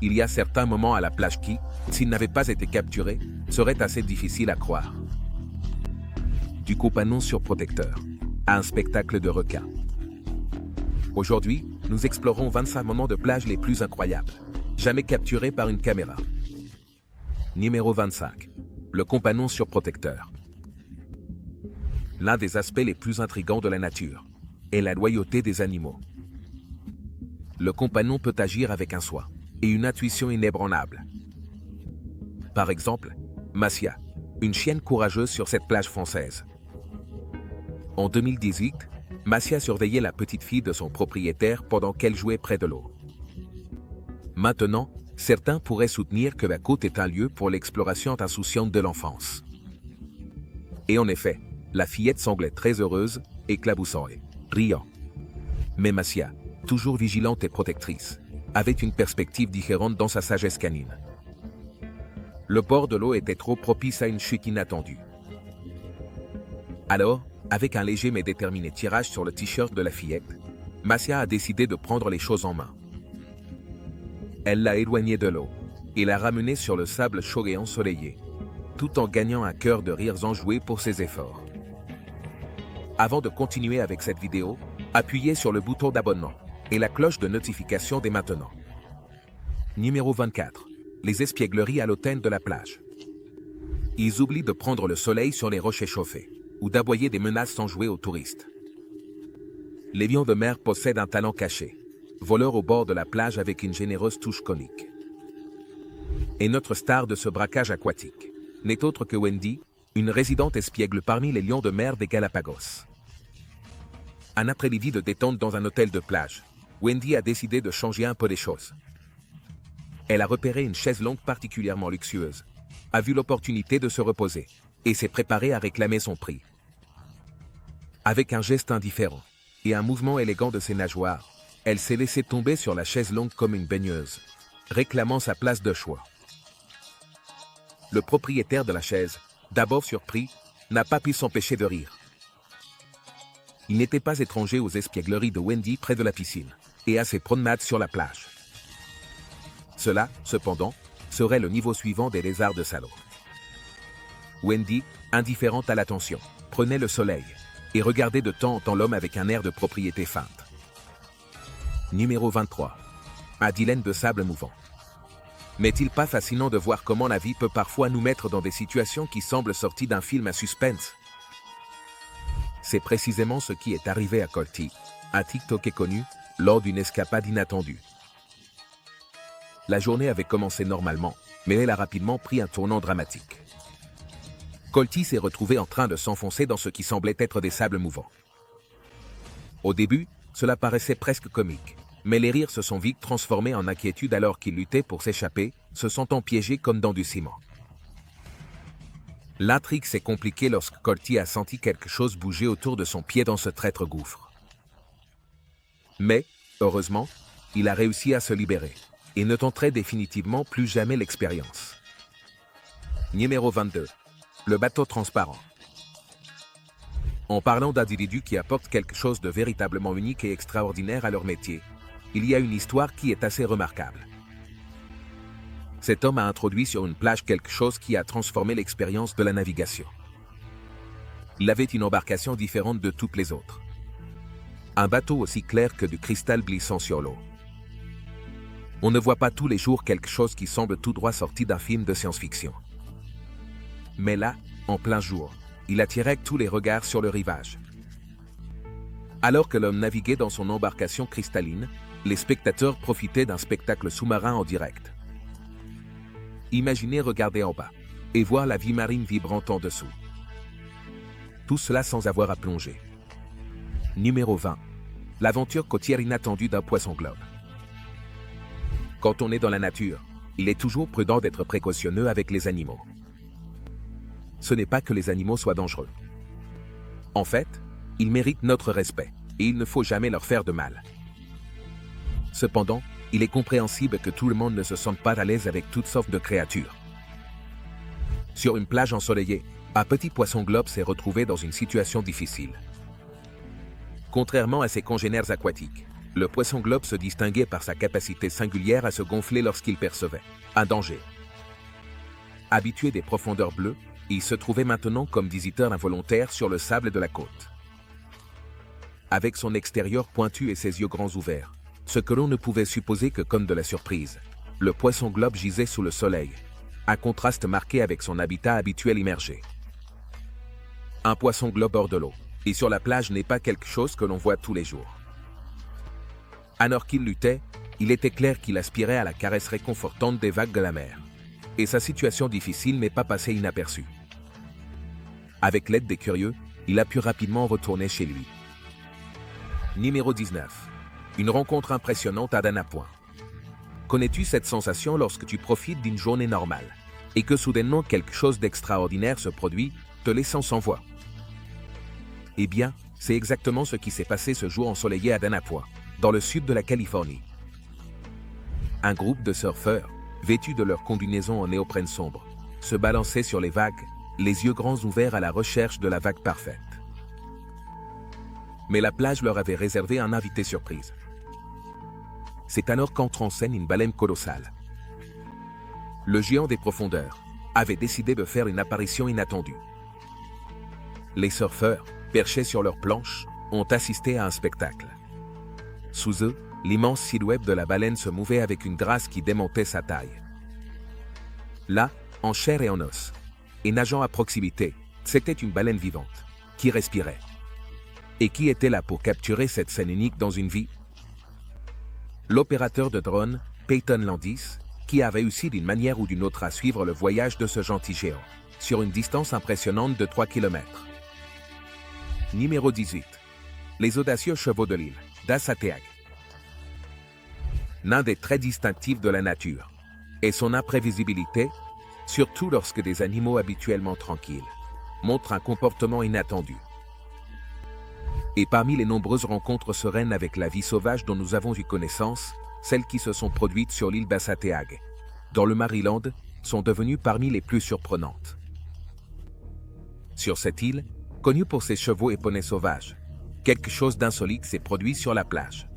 il y a certains moments à la plage qui, s'ils n'avaient pas été capturés, seraient assez difficiles à croire. Du compagnon surprotecteur à un spectacle de requins. Aujourd'hui, nous explorons 25 moments de plage les plus incroyables, jamais capturés par une caméra. Numéro 25. Le compagnon surprotecteur. L'un des aspects les plus intrigants de la nature est la loyauté des animaux. Le compagnon peut agir avec un soin et une intuition inébranlable. Par exemple, Massia, une chienne courageuse sur cette plage française. En 2018, Massia surveillait la petite fille de son propriétaire pendant qu'elle jouait près de l'eau. Maintenant, certains pourraient soutenir que la côte est un lieu pour l'exploration insouciante de l'enfance. Et en effet, la fillette semblait très heureuse, éclaboussant et riant. Mais Massia, toujours vigilante et protectrice, avait une perspective différente dans sa sagesse canine. Le bord de l'eau était trop propice à une chute inattendue. Alors, avec un léger mais déterminé tirage sur le t-shirt de la fillette, Massia a décidé de prendre les choses en main. Elle l'a éloignée de l'eau et l'a ramenée sur le sable chaud et ensoleillé, tout en gagnant un chœur de rires enjoués pour ses efforts. Avant de continuer avec cette vidéo, appuyez sur le bouton d'abonnement et la cloche de notification dès maintenant. Numéro 24. Les espiègleries à l'hôtel de la plage. Ils oublient de prendre le soleil sur les rochers chauffés ou d'aboyer des menaces sans jouer aux touristes. Les lions de mer possèdent un talent caché, voleurs au bord de la plage avec une généreuse touche comique. Et notre star de ce braquage aquatique n'est autre que Wendy, une résidente espiègle parmi les lions de mer des Galapagos. Un après-midi de détente dans un hôtel de plage, Wendy a décidé de changer un peu les choses. Elle a repéré une chaise longue particulièrement luxueuse, a vu l'opportunité de se reposer et s'est préparée à réclamer son prix. Avec un geste indifférent et un mouvement élégant de ses nageoires, elle s'est laissée tomber sur la chaise longue comme une baigneuse, réclamant sa place de choix. Le propriétaire de la chaise, d'abord surpris, n'a pas pu s'empêcher de rire. Il n'était pas étranger aux espiègleries de Wendy près de la piscine et à ses promenades sur la plage. Cela, cependant, serait le niveau suivant des lézards de salaud. Wendy, indifférente à l'attention, prenait le soleil et regardait de temps en temps l'homme avec un air de propriété feinte. Numéro 23. Un dilemme de sable mouvant. N'est-il pas fascinant de voir comment la vie peut parfois nous mettre dans des situations qui semblent sorties d'un film à suspense? C'est précisément ce qui est arrivé à Colty, un TikToker connu, lors d'une escapade inattendue. La journée avait commencé normalement, mais elle a rapidement pris un tournant dramatique. Colty s'est retrouvé en train de s'enfoncer dans ce qui semblait être des sables mouvants. Au début, cela paraissait presque comique, mais les rires se sont vite transformés en inquiétude alors qu'il luttait pour s'échapper, se sentant piégé comme dans du ciment. L'intrigue s'est compliquée lorsque Colty a senti quelque chose bouger autour de son pied dans ce traître gouffre. Mais, heureusement, il a réussi à se libérer et ne tenterait définitivement plus jamais l'expérience. Numéro 22. Le bateau transparent. En parlant d'individus qui apportent quelque chose de véritablement unique et extraordinaire à leur métier, il y a une histoire qui est assez remarquable. Cet homme a introduit sur une plage quelque chose qui a transformé l'expérience de la navigation. Il avait une embarcation différente de toutes les autres. Un bateau aussi clair que du cristal glissant sur l'eau. On ne voit pas tous les jours quelque chose qui semble tout droit sorti d'un film de science-fiction. Mais là, en plein jour, il attirait tous les regards sur le rivage. Alors que l'homme naviguait dans son embarcation cristalline, les spectateurs profitaient d'un spectacle sous-marin en direct. Imaginez regarder en bas et voir la vie marine vibrante en dessous. Tout cela sans avoir à plonger. Numéro 20. L'aventure côtière inattendue d'un poisson-globe. Quand on est dans la nature, il est toujours prudent d'être précautionneux avec les animaux. Ce n'est pas que les animaux soient dangereux. En fait, ils méritent notre respect et il ne faut jamais leur faire de mal. Cependant, il est compréhensible que tout le monde ne se sente pas à l'aise avec toutes sortes de créatures. Sur une plage ensoleillée, un petit poisson-globe s'est retrouvé dans une situation difficile. Contrairement à ses congénères aquatiques, Le poisson globe se distinguait par sa capacité singulière à se gonfler lorsqu'il percevait un danger. Habitué des profondeurs bleues, il se trouvait maintenant comme visiteur involontaire sur le sable de la côte. Avec son extérieur pointu et ses yeux grands ouverts, ce que l'on ne pouvait supposer que comme de la surprise, le poisson globe gisait sous le soleil, un contraste marqué avec son habitat habituel immergé. Un poisson globe hors de l'eau, et sur la plage n'est pas quelque chose que l'on voit tous les jours. Alors qu'il luttait, il était clair qu'il aspirait à la caresse réconfortante des vagues de la mer. Et sa situation difficile n'est pas passée inaperçue. Avec l'aide des curieux, il a pu rapidement retourner chez lui. Numéro 19. Une rencontre impressionnante à Dana Point. Connais-tu cette sensation lorsque tu profites d'une journée normale et que soudainement quelque chose d'extraordinaire se produit, te laissant sans voix? Eh bien, c'est exactement ce qui s'est passé ce jour ensoleillé à Dana Point, dans le sud de la Californie. Un groupe de surfeurs, vêtus de leur combinaison en néoprène sombre, se balançaient sur les vagues, les yeux grands ouverts à la recherche de la vague parfaite. Mais la plage leur avait réservé un invité surprise. C'est alors qu'entre en scène une baleine colossale. Le géant des profondeurs avait décidé de faire une apparition inattendue. Les surfeurs, perchés sur leurs planches, ont assisté à un spectacle. Sous eux, l'immense silhouette de la baleine se mouvait avec une grâce qui démentait sa taille. Là, en chair et en os, et nageant à proximité, c'était une baleine vivante, qui respirait. Et qui était là pour capturer cette scène unique dans une vie? L'opérateur de drone, Peyton Landis, qui a réussi d'une manière ou d'une autre à suivre le voyage de ce gentil géant, sur une distance impressionnante de 3 km. Numéro 18. Les audacieux chevaux de l'île, d'Asateague. L'un des traits distinctifs de la nature est son imprévisibilité, surtout lorsque des animaux habituellement tranquilles montrent un comportement inattendu. Et parmi les nombreuses rencontres sereines avec la vie sauvage dont nous avons eu connaissance, celles qui se sont produites sur l'île d'Asateague, dans le Maryland, sont devenues parmi les plus surprenantes. Sur cette île, connue pour ses chevaux et poneys sauvages, quelque chose d'insolite s'est produit sur la plage.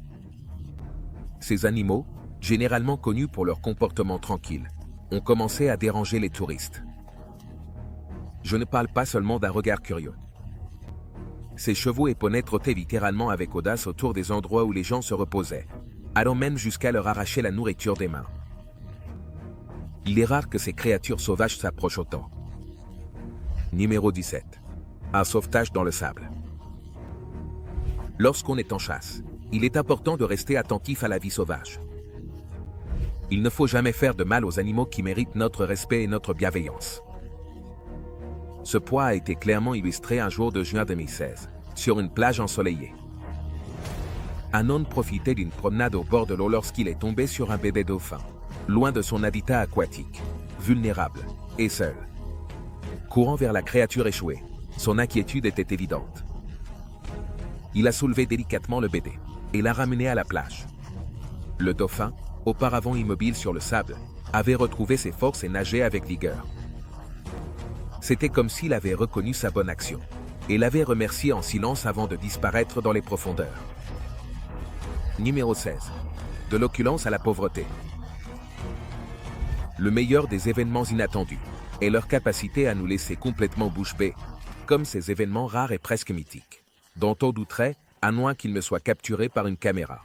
Ces animaux, généralement connus pour leur comportement tranquille, ont commencé à déranger les touristes. Je ne parle pas seulement d'un regard curieux. Ces chevaux et poneys trottaient littéralement avec audace autour des endroits où les gens se reposaient, allant même jusqu'à leur arracher la nourriture des mains. Il est rare que ces créatures sauvages s'approchent autant. Numéro 17. Un sauvetage dans le sable. Lorsqu'on est en chasse, il est important de rester attentif à la vie sauvage. Il ne faut jamais faire de mal aux animaux qui méritent notre respect et notre bienveillance. Ce point a été clairement illustré un jour de juin 2016, sur une plage ensoleillée. Un homme profitait d'une promenade au bord de l'eau lorsqu'il est tombé sur un bébé dauphin, loin de son habitat aquatique, vulnérable et seul. Courant vers la créature échouée, son inquiétude était évidente. Il a soulevé délicatement le bébé et l'a ramené à la plage. Le dauphin, auparavant immobile sur le sable, avait retrouvé ses forces et nageait avec vigueur. C'était comme s'il avait reconnu sa bonne action et l'avait remercié en silence avant de disparaître dans les profondeurs. Numéro 16. De l'opulence à la pauvreté. Le meilleur des événements inattendus est leur capacité à nous laisser complètement bouche bée, comme ces événements rares et presque mythiques, dont on douterait, à moins qu'ils ne soient capturés par une caméra.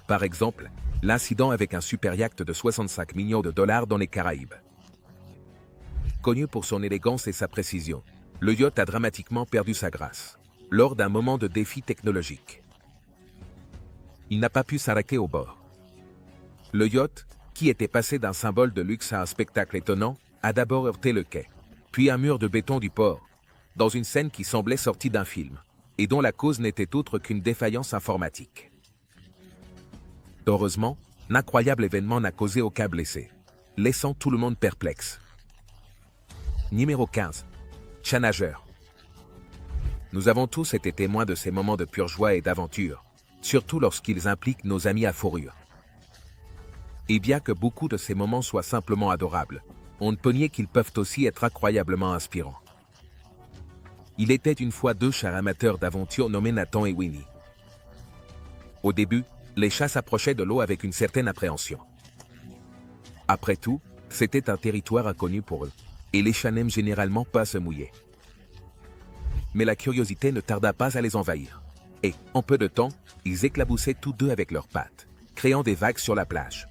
Par exemple, l'incident avec un super yacht de 65 millions de dollars dans les Caraïbes. Connu pour son élégance et sa précision, le yacht a dramatiquement perdu sa grâce, lors d'un moment de défi technologique. Il n'a pas pu s'arrêter au bord. Le yacht, qui était passé d'un symbole de luxe à un spectacle étonnant, a d'abord heurté le quai, puis un mur de béton du port, dans une scène qui semblait sortie d'un film, et dont la cause n'était autre qu'une défaillance informatique. Heureusement, l'incroyable événement n'a causé aucun blessé, laissant tout le monde perplexe. Numéro 15. Chat nageur. Nous avons tous été témoins de ces moments de pure joie et d'aventure, surtout lorsqu'ils impliquent nos amis à fourrure. Et bien que beaucoup de ces moments soient simplement adorables, on ne peut nier qu'ils peuvent aussi être incroyablement inspirants. Il était une fois deux chats amateurs d'aventure nommés Nathan et Winnie. Au début, les chats s'approchaient de l'eau avec une certaine appréhension. Après tout, c'était un territoire inconnu pour eux, et les chats n'aiment généralement pas se mouiller. Mais la curiosité ne tarda pas à les envahir. Et, en peu de temps, ils éclaboussaient tous deux avec leurs pattes, créant des vagues sur la plage.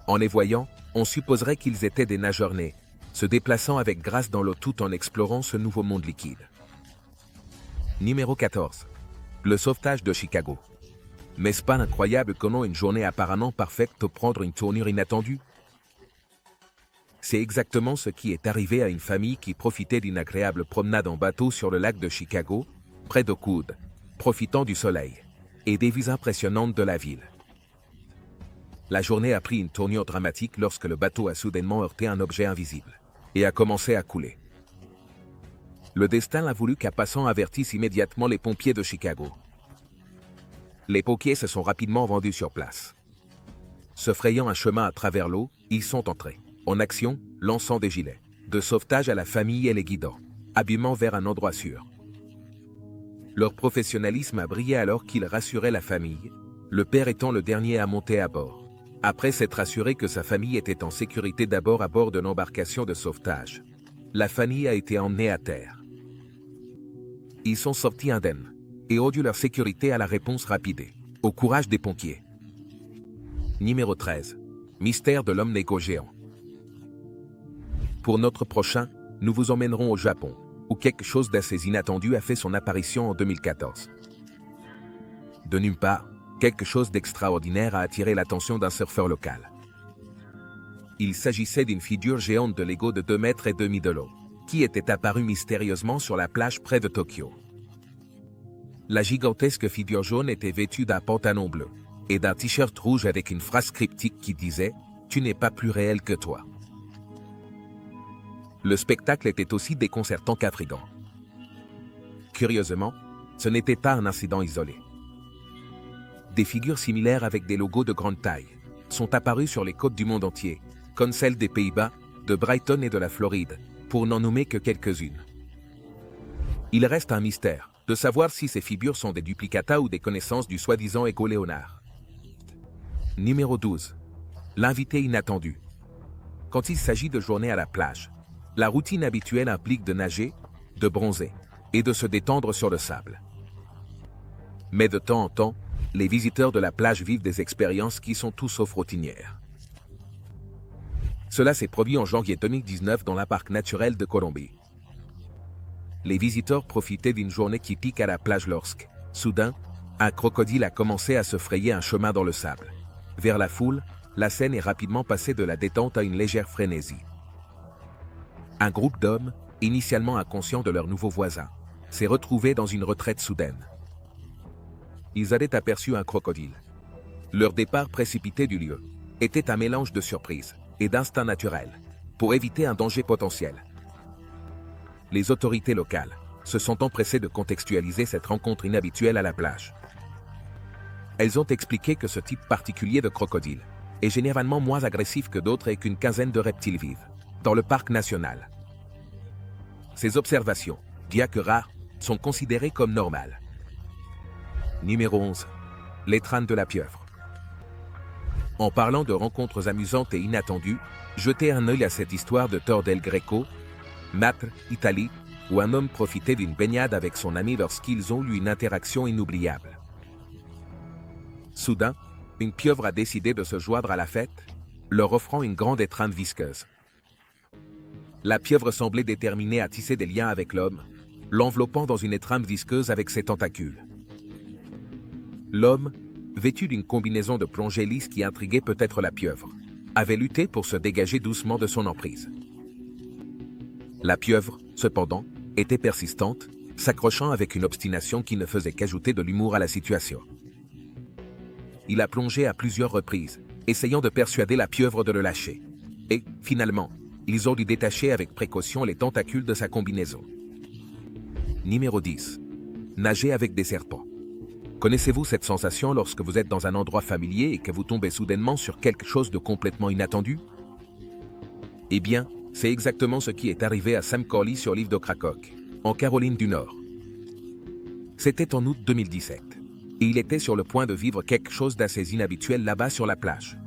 En les voyant, on supposerait qu'ils étaient des nageurs nés, se déplaçant avec grâce dans l'eau tout en explorant ce nouveau monde liquide. Numéro 14. Le sauvetage de Chicago. N'est-ce pas incroyable comment une journée apparemment parfaite peut prendre une tournure inattendue? C'est exactement ce qui est arrivé à une famille qui profitait d'une agréable promenade en bateau sur le lac de Chicago, près de Coude, profitant du soleil et des vues impressionnantes de la ville. La journée a pris une tournure dramatique lorsque le bateau a soudainement heurté un objet invisible et a commencé à couler. Le destin a voulu qu'un passant avertisse immédiatement les pompiers de Chicago. Les pompiers se sont rapidement rendus sur place. Se frayant un chemin à travers l'eau, ils sont entrés en action, lançant des gilets de sauvetage à la famille et les guidant habilement vers un endroit sûr. Leur professionnalisme a brillé alors qu'ils rassuraient la famille, le père étant le dernier à monter à bord. Après s'être assuré que sa famille était en sécurité d'abord à bord de l'embarcation de sauvetage, la famille a été emmenée à terre. Ils sont sortis indemnes et ont dû leur sécurité à la réponse rapide, au courage des pompiers. Numéro 13. Mystère de l'homme Lego géant. Pour notre prochain, nous vous emmènerons au Japon, où quelque chose d'assez inattendu a fait son apparition en 2014. De nulle part, quelque chose d'extraordinaire a attiré l'attention d'un surfeur local. Il s'agissait d'une figure géante de Lego de 2,5 mètres de long, qui était apparue mystérieusement sur la plage près de Tokyo. La gigantesque figure jaune était vêtue d'un pantalon bleu et d'un t-shirt rouge avec une phrase cryptique qui disait « Tu n'es pas plus réel que toi ». Le spectacle était aussi déconcertant qu'intrigant. Curieusement, ce n'était pas un incident isolé. Des figures similaires avec des logos de grande taille sont apparues sur les côtes du monde entier, comme celles des Pays-Bas, de Brighton et de la Floride, pour n'en nommer que quelques-unes. Il reste un mystère de savoir si ces figures sont des duplicata ou des connaissances du soi-disant Ego Léonard. Numéro 12. L'invité inattendu. Quand il s'agit de journées à la plage, la routine habituelle implique de nager, de bronzer et de se détendre sur le sable. Mais de temps en temps, les visiteurs de la plage vivent des expériences qui sont tout sauf routinières. Cela s'est produit en janvier 2019 dans le parc naturel de Colombie. Les visiteurs profitaient d'une journée qui pique à la plage lorsque, soudain, un crocodile a commencé à se frayer un chemin dans le sable. Vers la foule, la scène est rapidement passée de la détente à une légère frénésie. Un groupe d'hommes, initialement inconscients de leurs nouveaux voisins, s'est retrouvé dans une retraite soudaine. Ils avaient aperçu un crocodile. Leur départ précipité du lieu était un mélange de surprise et d'instinct naturel, pour éviter un danger potentiel. Les autorités locales se sont empressées de contextualiser cette rencontre inhabituelle à la plage. Elles ont expliqué que ce type particulier de crocodile est généralement moins agressif que d'autres et qu'une quinzaine de reptiles vivent dans le parc national. Ces observations, bien que rares, sont considérées comme normales. Numéro 11. L'étreinte de la pieuvre. En parlant de rencontres amusantes et inattendues, jetez un œil à cette histoire de Tor del Greco, Naples, Italie, où un homme profitait d'une baignade avec son ami lorsqu'ils ont eu une interaction inoubliable. Soudain, une pieuvre a décidé de se joindre à la fête, leur offrant une grande étreinte visqueuse. La pieuvre semblait déterminée à tisser des liens avec l'homme, l'enveloppant dans une étreinte visqueuse avec ses tentacules. L'homme, vêtu d'une combinaison de plongée lisse qui intriguait peut-être la pieuvre, avait lutté pour se dégager doucement de son emprise. La pieuvre, cependant, était persistante, s'accrochant avec une obstination qui ne faisait qu'ajouter de l'humour à la situation. Il a plongé à plusieurs reprises, essayant de persuader la pieuvre de le lâcher. Et, finalement, ils ont dû détacher avec précaution les tentacules de sa combinaison. Numéro 10. Nager avec des serpents. Connaissez-vous cette sensation lorsque vous êtes dans un endroit familier et que vous tombez soudainement sur quelque chose de complètement inattendu? Eh bien, c'est exactement ce qui est arrivé à Sam Corley sur l'île de Cracoc, en Caroline du Nord. C'était en août 2017. et il était sur le point de vivre quelque chose d'assez inhabituel là-bas sur la plage.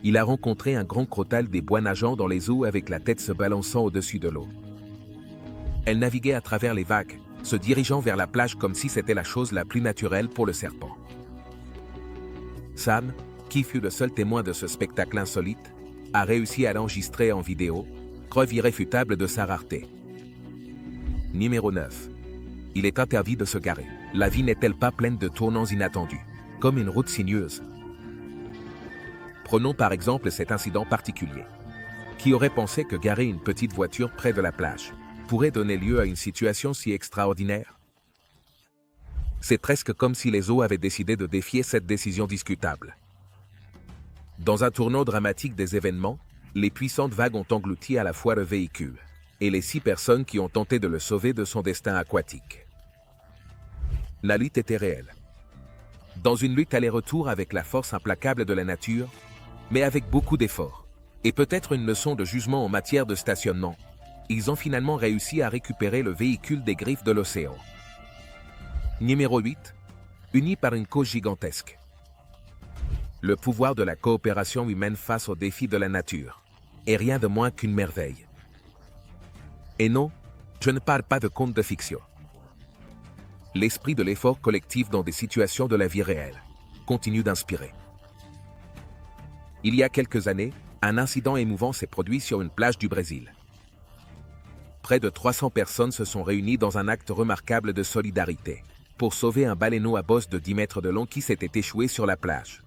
Il a rencontré un grand crotale des bois nageant dans les eaux avec la tête se balançant au-dessus de l'eau. Elle naviguait à travers les vagues, se dirigeant vers la plage comme si c'était la chose la plus naturelle pour le serpent. Sam, qui fut le seul témoin de ce spectacle insolite, a réussi à l'enregistrer en vidéo, preuve irréfutable de sa rareté. Numéro 9. Il est interdit de se garer. La vie n'est-elle pas pleine de tournants inattendus, comme une route sinueuse? Prenons par exemple cet incident particulier. Qui aurait pensé que garer une petite voiture près de la plage pourrait donner lieu à une situation si extraordinaire? C'est presque comme si les eaux avaient décidé de défier cette décision discutable. Dans un tournant dramatique des événements, les puissantes vagues ont englouti à la fois le véhicule et les 6 personnes qui ont tenté de le sauver de son destin aquatique. La lutte était réelle. Dans une lutte aller-retour avec la force implacable de la nature, mais avec beaucoup d'efforts, et peut-être une leçon de jugement en matière de stationnement, ils ont finalement réussi à récupérer le véhicule des griffes de l'océan. Numéro 8. Unis par une cause gigantesque. Le pouvoir de la coopération humaine face aux défis de la nature est rien de moins qu'une merveille. Et non, je ne parle pas de contes de fiction. L'esprit de l'effort collectif dans des situations de la vie réelle continue d'inspirer. Il y a quelques années, un incident émouvant s'est produit sur une plage du Brésil. Près de 300 personnes se sont réunies dans un acte remarquable de solidarité pour sauver un baleineau à bosse de 10 mètres de long qui s'était échoué sur la plage.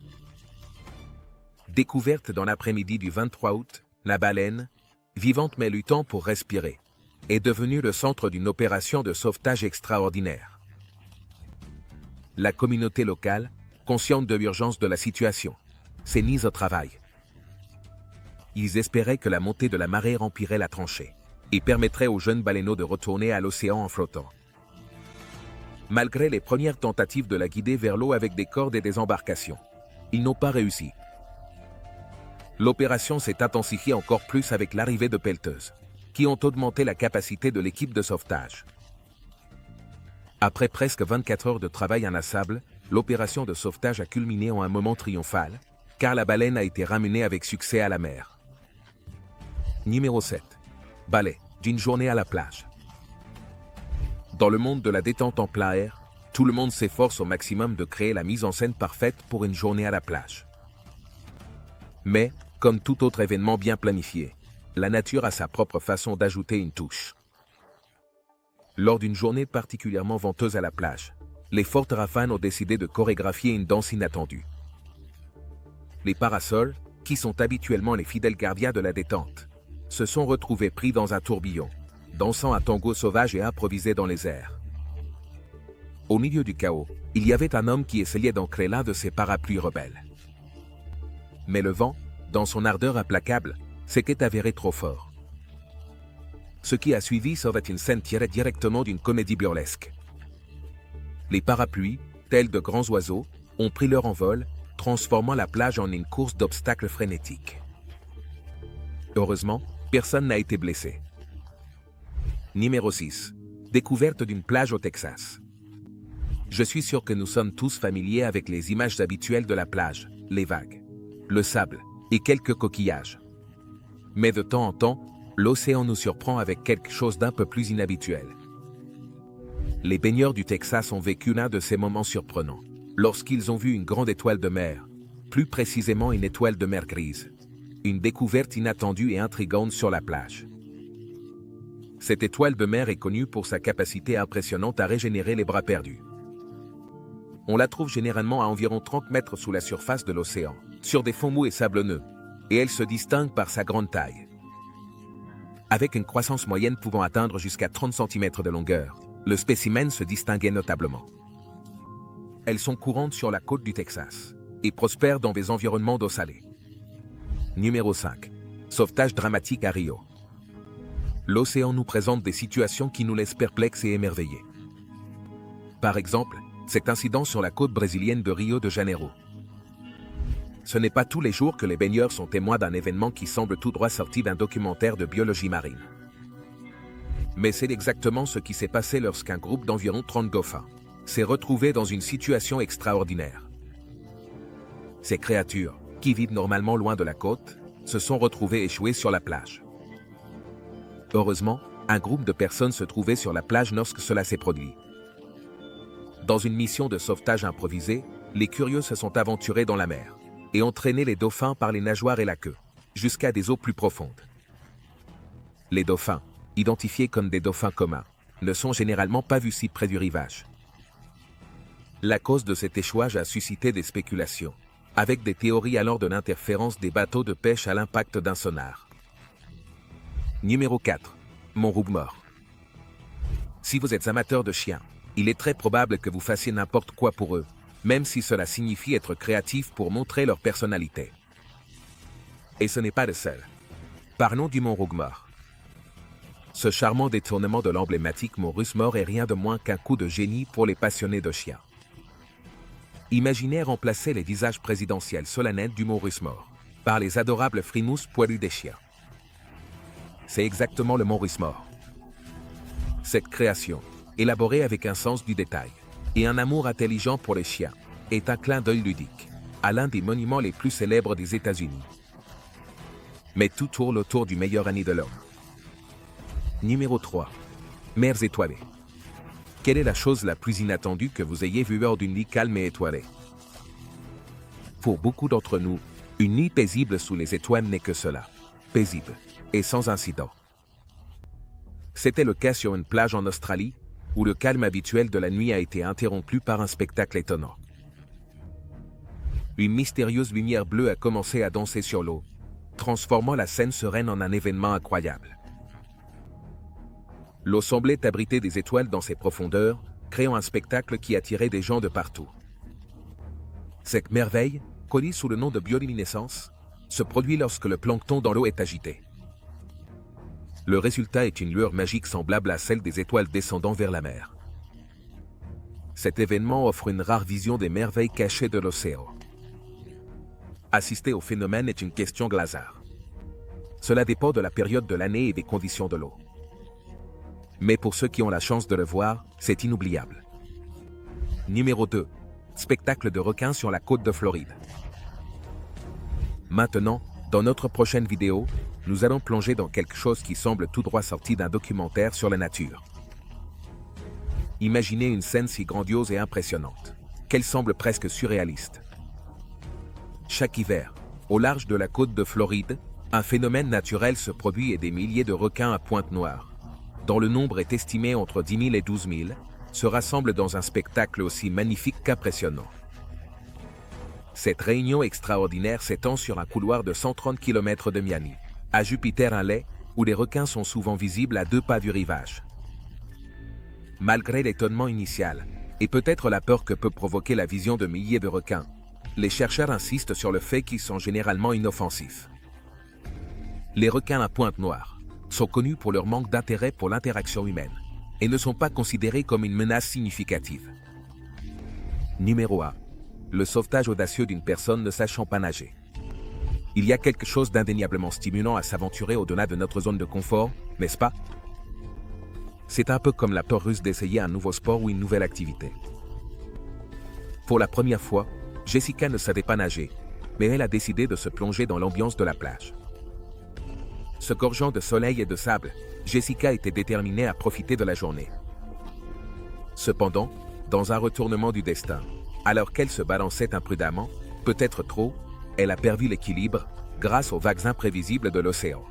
Découverte dans l'après-midi du 23 août, la baleine, vivante mais luttant pour respirer, est devenue le centre d'une opération de sauvetage extraordinaire. La communauté locale, consciente de l'urgence de la situation, s'est mise au travail. Ils espéraient que la montée de la marée remplirait la tranchée et permettrait au jeune baleineau de retourner à l'océan en flottant. Malgré les premières tentatives de la guider vers l'eau avec des cordes et des embarcations, ils n'ont pas réussi. L'opération s'est intensifiée encore plus avec l'arrivée de pelleteuses, qui ont augmenté la capacité de l'équipe de sauvetage. Après presque 24 heures de travail inlassable, l'opération de sauvetage a culminé en un moment triomphal, car la baleine a été ramenée avec succès à la mer. Numéro 7. Balai, d'une journée à la plage. Dans le monde de la détente en plein air, tout le monde s'efforce au maximum de créer la mise en scène parfaite pour une journée à la plage. Mais, comme tout autre événement bien planifié, la nature a sa propre façon d'ajouter une touche. Lors d'une journée particulièrement venteuse à la plage, les fortes rafales ont décidé de chorégraphier une danse inattendue. Les parasols, qui sont habituellement les fidèles gardiens de la détente, se sont retrouvés pris dans un tourbillon, dansant un tango sauvage et improvisé dans les airs. Au milieu du chaos, il y avait un homme qui essayait d'ancrer l'un de ses parapluies rebelles. Mais le vent, dans son ardeur implacable, s'était avéré trop fort. Ce qui a suivi serait une scène tirée directement d'une comédie burlesque. Les parapluies, tels de grands oiseaux, ont pris leur envol, transformant la plage en une course d'obstacles frénétique. Heureusement, personne n'a été blessé. Numéro 6. Découverte d'une plage au Texas. Je suis sûr que nous sommes tous familiers avec les images habituelles de la plage, les vagues, le sable et quelques coquillages. Mais de temps en temps, l'océan nous surprend avec quelque chose d'un peu plus inhabituel. Les baigneurs du Texas ont vécu l'un de ces moments surprenants, lorsqu'ils ont vu une grande étoile de mer, plus précisément une étoile de mer grise. Une découverte inattendue et intrigante sur la plage. Cette étoile de mer est connue pour sa capacité impressionnante à régénérer les bras perdus. On la trouve généralement à environ 30 mètres sous la surface de l'océan, sur des fonds mous et sablonneux, et elle se distingue par sa grande taille. Avec une croissance moyenne pouvant atteindre jusqu'à 30 cm de longueur, le spécimen se distinguait notablement. Elles sont courantes sur la côte du Texas et prospèrent dans des environnements d'eau salée. Numéro 5. Sauvetage dramatique à Rio. L'océan nous présente des situations qui nous laissent perplexes et émerveillés. Par exemple, cet incident sur la côte brésilienne de Rio de Janeiro. Ce n'est pas tous les jours que les baigneurs sont témoins d'un événement qui semble tout droit sorti d'un documentaire de biologie marine. Mais c'est exactement ce qui s'est passé lorsqu'un groupe d'environ 30 dauphins s'est retrouvé dans une situation extraordinaire. Ces créatures, qui vivent normalement loin de la côte, se sont retrouvées échouées sur la plage. Heureusement, un groupe de personnes se trouvait sur la plage lorsque cela s'est produit. Dans une mission de sauvetage improvisée, les curieux se sont aventurés dans la mer et ont traîné les dauphins par les nageoires et la queue, jusqu'à des eaux plus profondes. Les dauphins, identifiés comme des dauphins communs, ne sont généralement pas vus si près du rivage. La cause de cet échouage a suscité des spéculations, avec des théories allant de l'interférence des bateaux de pêche à l'impact d'un sonar. Numéro 4. Montrouge-Mort. Si vous êtes amateur de chiens, il est très probable que vous fassiez n'importe quoi pour eux, même si cela signifie être créatif pour montrer leur personnalité. Et ce n'est pas le seul. Parlons du Montrouge-Mort. Ce charmant détournement de l'emblématique mont Rushmore est rien de moins qu'un coup de génie pour les passionnés de chiens. Imaginez remplacer les visages présidentiels solennels du mont Rushmore par les adorables frimouses poilus des chiens. C'est exactement le mont Rushmore. Cette création, élaborée avec un sens du détail et un amour intelligent pour les chiens, est un clin d'œil ludique à l'un des monuments les plus célèbres des États-Unis. Mais tout tourne autour du meilleur ami de l'homme. Numéro 3. Mers étoilées. Quelle est la chose la plus inattendue que vous ayez vue hors d'une nuit calme et étoilée? Pour beaucoup d'entre nous, une nuit paisible sous les étoiles n'est que cela, paisible et sans incident. C'était le cas sur une plage en Australie, où le calme habituel de la nuit a été interrompu par un spectacle étonnant. Une mystérieuse lumière bleue a commencé à danser sur l'eau, transformant la scène sereine en un événement incroyable. L'eau semblait abriter des étoiles dans ses profondeurs, créant un spectacle qui attirait des gens de partout. Cette merveille, connue sous le nom de bioluminescence, se produit lorsque le plancton dans l'eau est agité. Le résultat est une lueur magique semblable à celle des étoiles descendant vers la mer. Cet événement offre une rare vision des merveilles cachées de l'océan. Assister au phénomène est une question de hasard. Cela dépend de la période de l'année et des conditions de l'eau. Mais pour ceux qui ont la chance de le voir, c'est inoubliable. Numéro 2. Spectacle de requins sur la côte de Floride. Maintenant, dans notre prochaine vidéo, nous allons plonger dans quelque chose qui semble tout droit sorti d'un documentaire sur la nature. Imaginez une scène si grandiose et impressionnante, qu'elle semble presque surréaliste. Chaque hiver, au large de la côte de Floride, un phénomène naturel se produit et des milliers de requins à pointe noire, dont le nombre est estimé entre 10 000 et 12 000, se rassemblent dans un spectacle aussi magnifique qu'impressionnant. Cette réunion extraordinaire s'étend sur un couloir de 130 km de Miami, à Jupiter-Inlet, où les requins sont souvent visibles à 2 pas du rivage. Malgré l'étonnement initial, et peut-être la peur que peut provoquer la vision de milliers de requins, les chercheurs insistent sur le fait qu'ils sont généralement inoffensifs. Les requins à pointe noire sont connus pour leur manque d'intérêt pour l'interaction humaine et ne sont pas considérés comme une menace significative. Numéro 1. Le sauvetage audacieux d'une personne ne sachant pas nager. Il y a quelque chose d'indéniablement stimulant à s'aventurer au-delà de notre zone de confort, n'est-ce pas? C'est un peu comme la peur russe d'essayer un nouveau sport ou une nouvelle activité. Pour la première fois, Jessica ne savait pas nager, mais elle a décidé de se plonger dans l'ambiance de la plage. Se gorgeant de soleil et de sable, Jessica était déterminée à profiter de la journée. Cependant, dans un retournement du destin, alors qu'elle se balançait imprudemment, peut-être trop, elle a perdu l'équilibre grâce aux vagues imprévisibles de l'océan.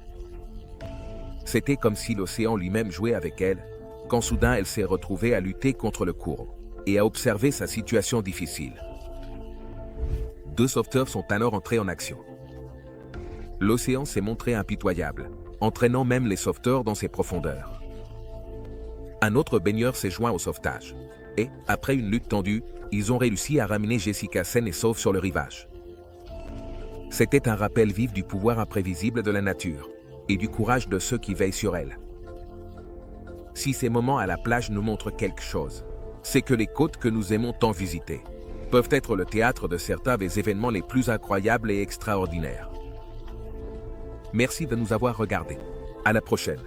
C'était comme si l'océan lui-même jouait avec elle, quand soudain elle s'est retrouvée à lutter contre le courant et à observer sa situation difficile. 2 sauveteurs sont alors entrés en action. L'océan s'est montré impitoyable, entraînant même les sauveteurs dans ses profondeurs. Un autre baigneur s'est joint au sauvetage, et, après une lutte tendue, ils ont réussi à ramener Jessica saine et sauve sur le rivage. C'était un rappel vif du pouvoir imprévisible de la nature, et du courage de ceux qui veillent sur elle. Si ces moments à la plage nous montrent quelque chose, c'est que les côtes que nous aimons tant visiter peuvent être le théâtre de certains des événements les plus incroyables et extraordinaires. Merci de nous avoir regardés. À la prochaine.